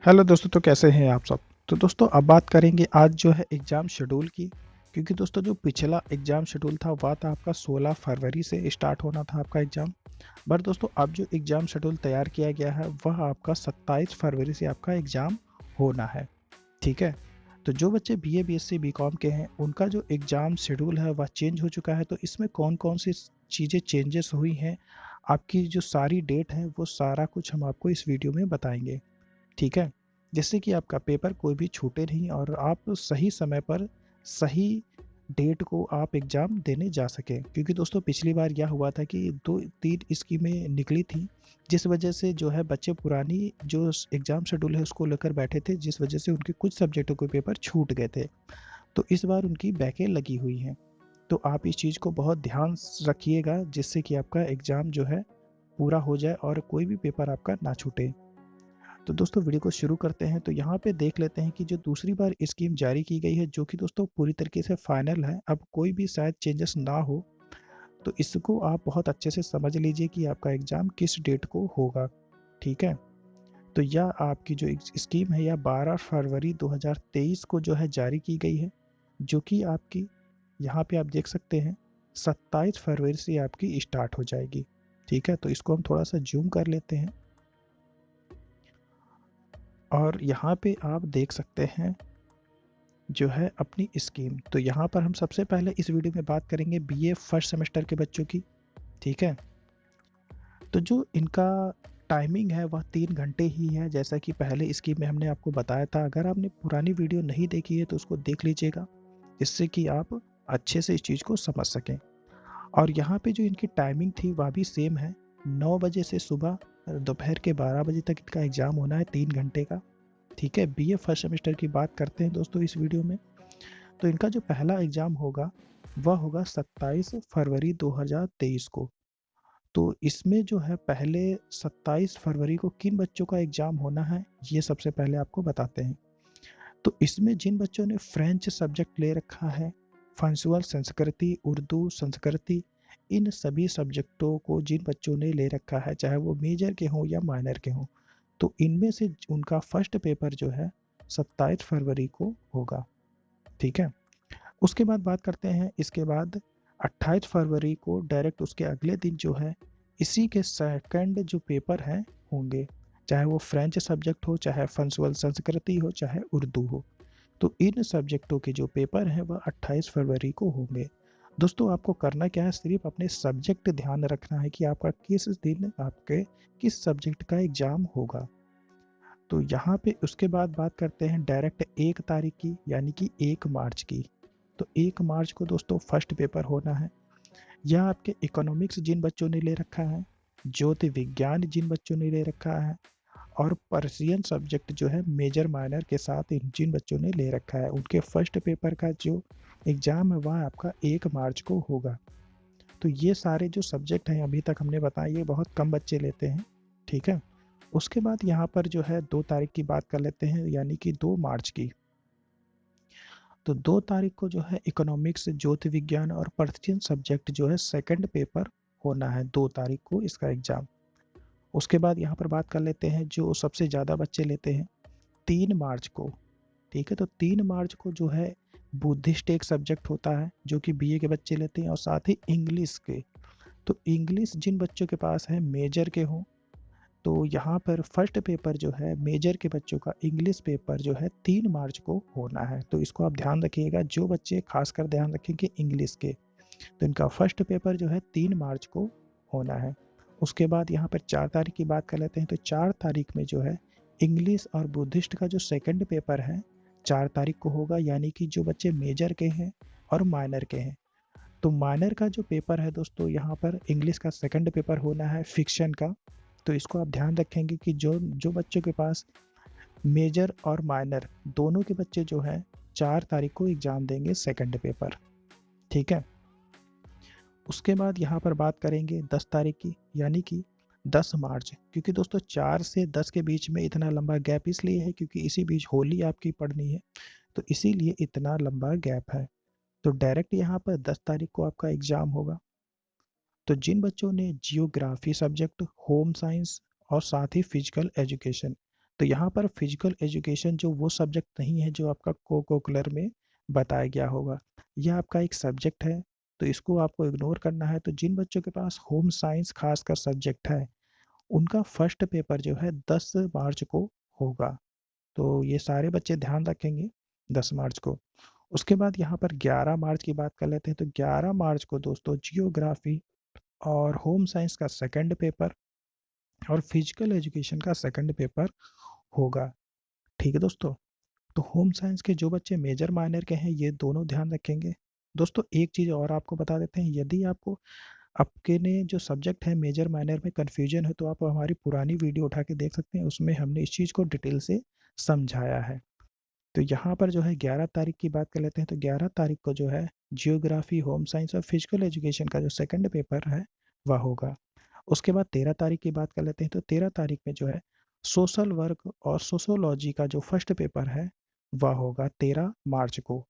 Hello दोस्तों, तो कैसे हैं आप सब। तो दोस्तों अब बात करेंगे आज जो है एग्ज़ाम शेड्यूल की। क्योंकि दोस्तों जो पिछला एग्ज़ाम शेड्यूल था वह था आपका 16 फरवरी से स्टार्ट होना था आपका एग्ज़ाम। बट दोस्तों अब जो एग्ज़ाम शेड्यूल तैयार किया गया है वह आपका 27 फरवरी से आपका एग्ज़ाम होना है। ठीक है। तो जो बच्चे बीए बीएससी बीकॉम के हैं उनका जो एग्ज़ाम शेड्यूल है वह चेंज हो चुका है। तो इसमें कौन कौन सी चीज़ें चेंजेस हुई हैं, आपकी जो सारी डेट है वो सारा कुछ हम आपको इस वीडियो में बताएंगे। ठीक है। जिससे कि आपका पेपर कोई भी छूटे नहीं और आप सही समय पर सही डेट को आप एग्ज़ाम देने जा सकें। क्योंकि दोस्तों पिछली बार यह हुआ था कि 2-3 स्कीमें निकली थी, जिस वजह से जो है बच्चे पुरानी जो एग्ज़ाम शेड्यूल है उसको लेकर बैठे थे, जिस वजह से उनके कुछ सब्जेक्टों के पेपर छूट गए थे। तो इस बार उनकी बैकें लगी हुई हैं। तो आप इस चीज़ को बहुत ध्यान रखिएगा जिससे कि आपका एग्ज़ाम जो है पूरा हो जाए और कोई भी पेपर आपका ना छूटे। तो दोस्तों वीडियो को शुरू करते हैं। तो यहाँ पे देख लेते हैं कि जो दूसरी बार स्कीम जारी की गई है जो कि दोस्तों पूरी तरीके से फाइनल है, अब कोई भी शायद चेंजेस ना हो। तो इसको आप बहुत अच्छे से समझ लीजिए कि आपका एग्ज़ाम किस डेट को होगा। ठीक है। तो यह आपकी जो स्कीम है यह 12 फरवरी 2023 को जो है जारी की गई है, जो कि आपकी यहाँ पे आप देख सकते हैं 27 फरवरी से आपकी स्टार्ट हो जाएगी। ठीक है। तो इसको हम थोड़ा सा जूम कर लेते हैं और यहाँ पे आप देख सकते हैं जो है अपनी स्कीम। तो यहाँ पर हम सबसे पहले इस वीडियो में बात करेंगे बीए फर्स्ट सेमेस्टर के बच्चों की। ठीक है। तो जो इनका टाइमिंग है वह 3 घंटे ही है, जैसा कि पहले स्कीम में हमने आपको बताया था। अगर आपने पुरानी वीडियो नहीं देखी है तो उसको देख लीजिएगा, जिससे कि आप अच्छे से इस चीज़ को समझ सकें। और यहाँ पे जो इनकी टाइमिंग थी वह भी सेम है, 9 बजे से सुबह दोपहर के 12 बजे तक इनका एग्ज़ाम होना है, 3 घंटे का। ठीक है। बीए फर्स्ट सेमेस्टर की बात करते हैं दोस्तों इस वीडियो में। तो इनका जो पहला एग्ज़ाम होगा वह होगा 27 फरवरी 2023 को। तो इसमें जो है पहले 27 फरवरी को किन बच्चों का एग्ज़ाम होना है ये सबसे पहले आपको बताते हैं। तो इसमें जिन बच्चों ने फ्रेंच सब्जेक्ट ले रखा है, फ्रांसुअल संस्कृति, उर्दू संस्कृति, इन सभी सब्जेक्टों को जिन बच्चों ने ले रखा है, चाहे वो मेजर के हों या माइनर के हों, तो इनमें से उनका फर्स्ट पेपर जो है 27 फरवरी को होगा। ठीक है। उसके बाद बात करते हैं, इसके बाद 28 फरवरी को डायरेक्ट उसके अगले दिन जो है इसी के सेकंड जो पेपर हैं होंगे, चाहे वो फ्रेंच सब्जेक्ट हो, चाहे फ्रांसुअल संस्कृति हो, चाहे उर्दू हो। तो इन सब्जेक्टों के जो पेपर हैं वह 28 फरवरी को होंगे। दोस्तों आपको करना क्या है, सिर्फ अपने सब्जेक्ट ध्यान रखना है कि आपका किस दिन आपके किस सब्जेक्ट का एग्ज़ाम होगा। तो यहाँ पे उसके बाद बात करते हैं डायरेक्ट 1 तारीख की, यानी कि 1 मार्च की। तो 1 मार्च को दोस्तों फर्स्ट पेपर होना है। यह आपके इकोनॉमिक्स जिन बच्चों ने ले रखा है, ज्योति विज्ञान जिन बच्चों ने ले रखा है, और पर्शियन सब्जेक्ट जो है मेजर माइनर के साथ जिन बच्चों ने ले रखा है, उनके फर्स्ट पेपर का जो एग्ज़ाम है वह आपका 1 मार्च को होगा। तो ये सारे जो सब्जेक्ट हैं अभी तक हमने बताया, ये बहुत कम बच्चे लेते हैं। ठीक है। उसके बाद यहाँ पर जो है 2 तारीख की बात कर लेते हैं, यानी कि 2 मार्च की। तो 2 तारीख को जो है इकोनॉमिक्स, ज्योति विज्ञान और पर्शियन सब्जेक्ट जो है सेकंड पेपर होना है, 2 तारीख को इसका एग्ज़ाम। उसके बाद यहाँ पर बात कर लेते हैं जो सबसे ज़्यादा बच्चे लेते हैं, 3 मार्च को। ठीक है। तो 3 मार्च को जो है बुद्धिस्ट एक सब्जेक्ट होता है जो कि बीए के बच्चे लेते हैं, और साथ ही इंग्लिश के। तो इंग्लिश जिन बच्चों के पास है मेजर के हों, तो यहाँ पर फर्स्ट पेपर जो है मेजर के बच्चों का इंग्लिश पेपर जो है 3 मार्च को होना है। तो इसको आप ध्यान रखिएगा, जो बच्चे खासकर ध्यान रखेंगे इंग्लिश के, तो इनका फर्स्ट पेपर जो है 3 मार्च को होना है। उसके बाद यहाँ पर 4 तारीख की बात कर लेते हैं। तो 4 तारीख में जो है इंग्लिश और बुद्धिस्ट का जो सेकंड पेपर है 4 तारीख को होगा, यानी कि जो बच्चे मेजर के हैं और माइनर के हैं। तो माइनर का जो पेपर है दोस्तों, यहाँ पर इंग्लिश का सेकंड पेपर होना है फिक्शन का। तो इसको आप ध्यान रखेंगे कि जो जो बच्चों के पास मेजर और माइनर दोनों के बच्चे जो हैं 4 तारीख को एग्ज़ाम देंगे सेकंड पेपर। ठीक है। उसके बाद यहाँ पर बात करेंगे 10 तारीख की, यानी कि 10 मार्च। क्योंकि दोस्तों 4 से 10 के बीच में इतना लंबा गैप इसलिए है क्योंकि इसी बीच होली आपकी पड़नी है, तो इसीलिए इतना लंबा गैप है। तो डायरेक्ट यहाँ पर 10 तारीख को आपका एग्ज़ाम होगा। तो जिन बच्चों ने जियोग्राफी सब्जेक्ट, होम साइंस और साथ ही फिजिकल एजुकेशन, तो यहाँ पर फिजिकल एजुकेशन जो वो सब्जेक्ट नहीं है जो आपका को कोकुलर में बताया गया होगा, यह आपका एक सब्जेक्ट है, तो इसको आपको इग्नोर करना है। तो जिन बच्चों के पास होम साइंस खासकर सब्जेक्ट है, उनका फर्स्ट पेपर जो है 10 मार्च को होगा। तो ये सारे बच्चे ध्यान रखेंगे 10 मार्च को। उसके बाद यहाँ पर 11 मार्च की बात कर लेते हैं। तो 11 मार्च को दोस्तों जियोग्राफी और होम साइंस का सेकंड पेपर और फिजिकल एजुकेशन का सेकंड पेपर होगा। ठीक है दोस्तों। तो होम साइंस के जो बच्चे मेजर माइनर के हैं, ये दोनों ध्यान रखेंगे। दोस्तों एक चीज़ और आपको बता देते हैं, यदि आपको आपके ने जो सब्जेक्ट है मेजर माइनर में कन्फ्यूजन है, तो आप हमारी पुरानी वीडियो उठा के देख सकते हैं, उसमें हमने इस चीज़ को डिटेल से समझाया है। तो यहाँ पर जो है 11 तारीख की बात कर लेते हैं। तो 11 तारीख को जो है जियोग्राफी, होम साइंस और फिजिकल एजुकेशन का जो सेकंड पेपर है वह होगा। उसके बाद 13 तारीख की बात कर लेते हैं। तो 13 तारीख में जो है सोशल वर्क और सोशोलॉजी का जो फर्स्ट पेपर है वह होगा 13 मार्च को।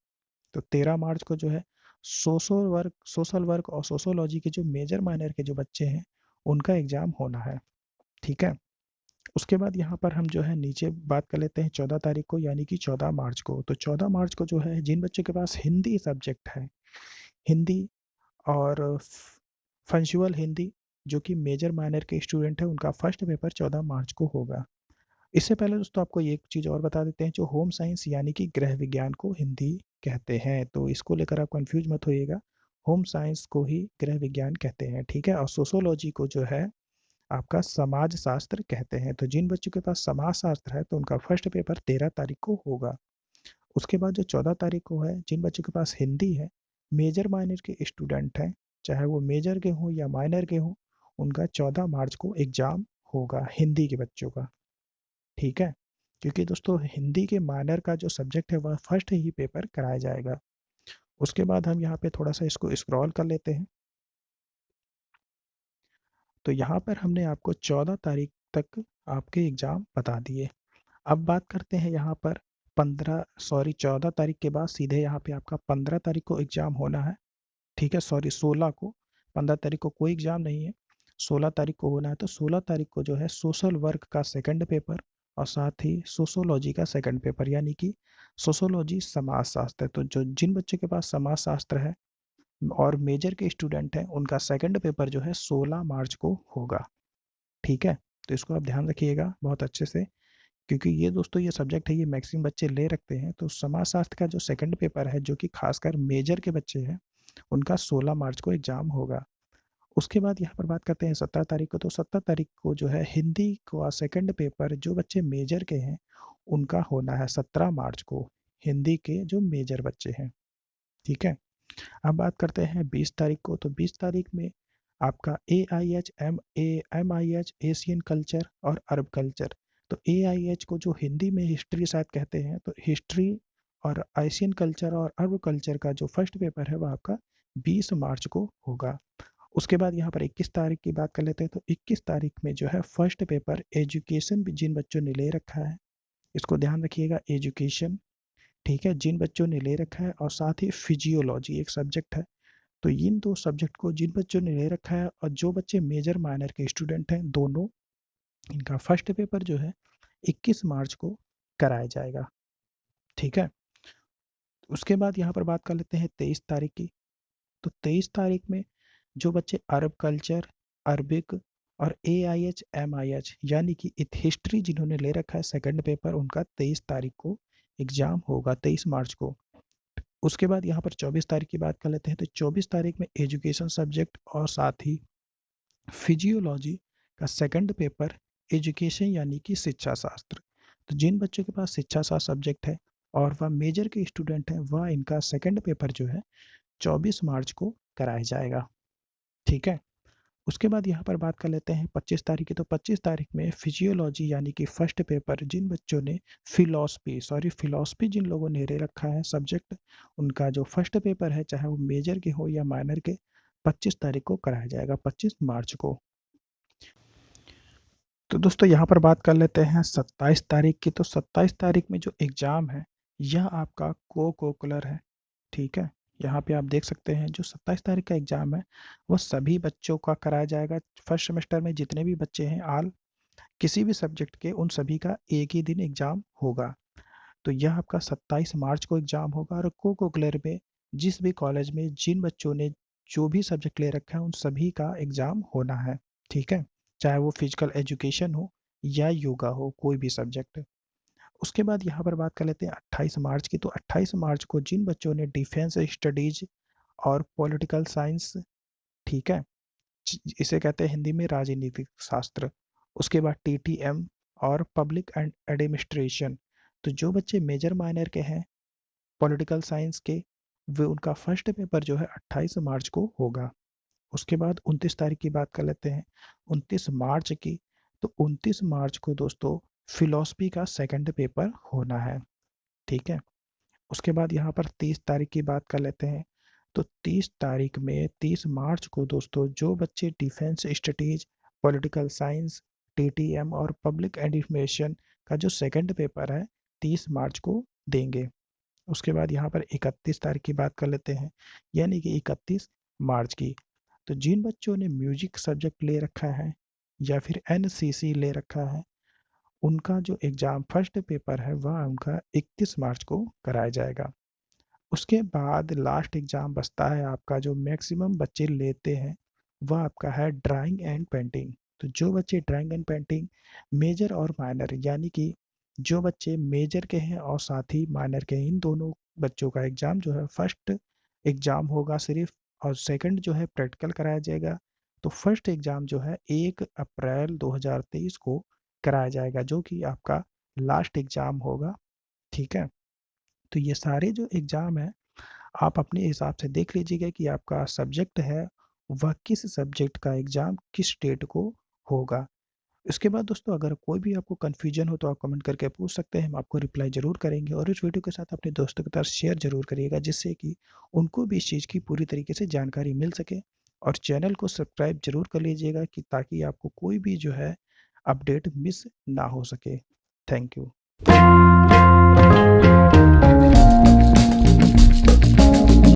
तो 13 मार्च को जो है सोशल वर्क और सोशोलॉजी के जो मेजर माइनर के जो बच्चे हैं, उनका एग्जाम होना है। ठीक है। उसके बाद यहाँ पर हम जो है नीचे बात कर लेते हैं 14 तारीख को, यानी कि 14 मार्च को। तो 14 मार्च को जो है जिन बच्चों के पास हिंदी सब्जेक्ट है, हिंदी और फंक्शुअल हिंदी जो कि मेजर माइनर के स्टूडेंट है, उनका फर्स्ट पेपर 14 मार्च को होगा। इससे पहले दोस्तों आपको एक चीज़ और बता देते हैं, जो होम साइंस यानी कि गृह विज्ञान को हिंदी कहते हैं, तो इसको लेकर आप कंफ्यूज मत होइएगा। होम साइंस को ही गृह विज्ञान कहते हैं। ठीक है। और सोशोलॉजी को जो है आपका समाज शास्त्र कहते हैं। तो जिन बच्चों के पास समाज शास्त्र है, तो उनका फर्स्ट पेपर 13 तारीख को होगा। उसके बाद जो 14 तारीख को है, जिन बच्चों के पास हिंदी है, मेजर माइनर के स्टूडेंट हैं, चाहे वो मेजर के हों या माइनर के हों, उनका 14 मार्च को एग्जाम होगा हिंदी के बच्चों का। ठीक है। क्योंकि दोस्तों हिंदी के माइनर का जो सब्जेक्ट है वह फर्स्ट ही पेपर कराया जाएगा। उसके बाद हम यहाँ पे थोड़ा सा इसको स्क्रॉल कर लेते हैं। तो यहाँ पर हमने आपको 14 तारीख तक आपके एग्ज़ाम बता दिए। अब बात करते हैं यहाँ पर 14 तारीख के बाद सीधे यहाँ पे आपका 15 तारीख को एग्ज़ाम होना है। ठीक है, सॉरी 16 को। 15 तारीख को कोई एग्ज़ाम नहीं है, 16 तारीख को होना है। तो 16 तारीख को जो है सोशल वर्क का सेकंड पेपर और साथ ही सोशोलॉजी का सेकंड पेपर, यानी कि सोशोलॉजी समाज शास्त्र है। तो जो जिन बच्चों के पास समाज शास्त्र है और मेजर के स्टूडेंट हैं, उनका सेकंड पेपर जो है 16 मार्च को होगा। ठीक है। तो इसको आप ध्यान रखिएगा बहुत अच्छे से, क्योंकि ये दोस्तों ये सब्जेक्ट है, ये मैक्सिमम बच्चे ले रखते हैं। तो समाज शास्त्र का जो सेकंड पेपर है, जो कि खासकर मेजर के बच्चे हैं, उनका 16 मार्च को एग्जाम होगा। उसके बाद यहाँ पर बात करते हैं 17 तारीख को। तो 17 तारीख को जो है हिंदी का सेकंड पेपर जो बच्चे मेजर के हैं, उनका होना है 17 मार्च को, हिंदी के जो मेजर बच्चे हैं। ठीक है। अब बात करते हैं 20 तारीख को। तो 20 तारीख में आपका AIH, MIH एशियन कल्चर और अरब कल्चर। तो AIH को जो हिंदी में हिस्ट्री शायद कहते हैं, तो हिस्ट्री और एशियन कल्चर और अरब कल्चर का जो फर्स्ट पेपर है वह आपका 20 मार्च को होगा। उसके बाद यहाँ पर 21 तारीख की बात कर लेते हैं। तो 21 तारीख में जो है फर्स्ट पेपर एजुकेशन भी जिन बच्चों ने ले रखा है, इसको ध्यान रखिएगा, एजुकेशन। ठीक है, जिन बच्चों ने ले रखा है, और साथ ही फिजियोलॉजी एक सब्जेक्ट है। तो इन दो सब्जेक्ट को जिन बच्चों ने ले रखा है और जो बच्चे मेजर माइनर के स्टूडेंट हैं, दोनों, इनका फर्स्ट पेपर जो है 21 मार्च को कराया जाएगा। ठीक है। उसके बाद यहाँ पर बात कर लेते हैं 23 तारीख की। तो 23 तारीख में जो बच्चे अरब कल्चर, अरबिक और AIH, MIH यानी कि हिस्ट्री जिन्होंने ले रखा है सेकंड पेपर, उनका 23 तारीख को एग्जाम होगा, 23 मार्च को। उसके बाद यहाँ पर 24 तारीख की बात कर लेते हैं। तो 24 तारीख में एजुकेशन सब्जेक्ट और साथ ही फिजियोलॉजी का सेकंड पेपर एजुकेशन यानी कि शिक्षा शास्त्र। तो जिन बच्चों के पास शिक्षा शास्त्र सब्जेक्ट है और वह मेजर के स्टूडेंट हैं, वह इनका सेकंड पेपर जो है 24 मार्च को कराया जाएगा। ठीक है। उसके बाद यहाँ पर बात कर लेते हैं 25 तारीख की। तो 25 तारीख में फिजियोलॉजी यानी कि फर्स्ट पेपर जिन बच्चों ने फिलॉसफी जिन लोगों ने ले रखा है सब्जेक्ट, उनका जो फर्स्ट पेपर है, चाहे वो मेजर के हो या माइनर के, 25 तारीख को कराया जाएगा, 25 मार्च को। तो दोस्तों यहाँ पर बात कर लेते हैं 27 तारीख की। तो 27 तारीख में जो एग्ज़ाम है, यह आपका कोकुलर है। ठीक है। यहाँ पे आप देख सकते हैं जो 27 तारीख का एग्ज़ाम है, वो सभी बच्चों का कराया जाएगा। फर्स्ट सेमेस्टर में जितने भी बच्चे हैं, आल किसी भी सब्जेक्ट के उन सभी का एक ही दिन एग्जाम होगा। तो यह आपका 27 मार्च को एग्जाम होगा और को-करिकुलर में जिस भी कॉलेज में जिन बच्चों ने जो भी सब्जेक्ट ले रखा है उन सभी का एग्जाम होना है, ठीक है? चाहे वो फिजिकल एजुकेशन हो या योगा हो, कोई भी सब्जेक्ट। उसके बाद यहाँ पर बात कर लेते हैं 28 मार्च की। तो 28 मार्च को जिन बच्चों ने डिफेंस स्टडीज और पॉलिटिकल साइंस, ठीक है, इसे कहते हैं हिंदी में राजनीतिक शास्त्र, उसके बाद टीटीएम और पब्लिक एंड एडमिनिस्ट्रेशन, तो जो बच्चे मेजर माइनर के हैं पॉलिटिकल साइंस के, वे उनका फर्स्ट पेपर जो है 28 मार्च को होगा। उसके बाद 29 तारीख की बात कर लेते हैं, 29 मार्च की। तो 29 मार्च को दोस्तों फिलॉसफी का सेकंड पेपर होना है, ठीक है। उसके बाद यहाँ पर 30 तारीख की बात कर लेते हैं। तो 30 तारीख में 30 मार्च को दोस्तों जो बच्चे defence studies, political science, TTM और पब्लिक एडमिनिस्ट्रेशन का जो सेकंड पेपर है 30 मार्च को देंगे। उसके बाद यहाँ पर 31 तारीख की बात कर लेते हैं, यानी कि 31 मार्च की। तो जिन बच्चों ने म्यूजिक सब्जेक्ट ले रखा है या फिर एनसीसी ले रखा है, उनका जो एग्ज़ाम फर्स्ट पेपर है वह उनका 31 मार्च को कराया जाएगा। उसके बाद लास्ट एग्ज़ाम बचता है आपका, जो मैक्सिमम बच्चे लेते हैं वह आपका है ड्राइंग एंड पेंटिंग। तो जो बच्चे ड्राइंग एंड पेंटिंग मेजर और माइनर, यानी कि जो बच्चे मेजर के हैं और साथ ही माइनर के हैं, इन दोनों बच्चों का एग्ज़ाम जो है फर्स्ट एग्ज़ाम होगा सिर्फ, और सेकंड जो है प्रैक्टिकल कराया जाएगा। तो फर्स्ट एग्ज़ाम जो है 1 अप्रैल 2023 को कराया जाएगा, जो कि आपका लास्ट एग्ज़ाम होगा, ठीक है। तो ये सारे जो एग्ज़ाम है आप अपने हिसाब से देख लीजिएगा कि आपका सब्जेक्ट है वह किस सब्जेक्ट का एग्ज़ाम किस डेट को होगा। इसके बाद दोस्तों अगर कोई भी आपको कन्फ्यूजन हो तो आप कमेंट करके पूछ सकते हैं, हम आपको रिप्लाई ज़रूर करेंगे। और इस वीडियो के साथ अपने दोस्तों के साथ शेयर ज़रूर करिएगा, जिससे कि उनको भी इस चीज़ की पूरी तरीके से जानकारी मिल सके। और चैनल को सब्सक्राइब ज़रूर कर लीजिएगा कि ताकि आपको कोई भी जो है अपडेट मिस ना हो सके। Thank you.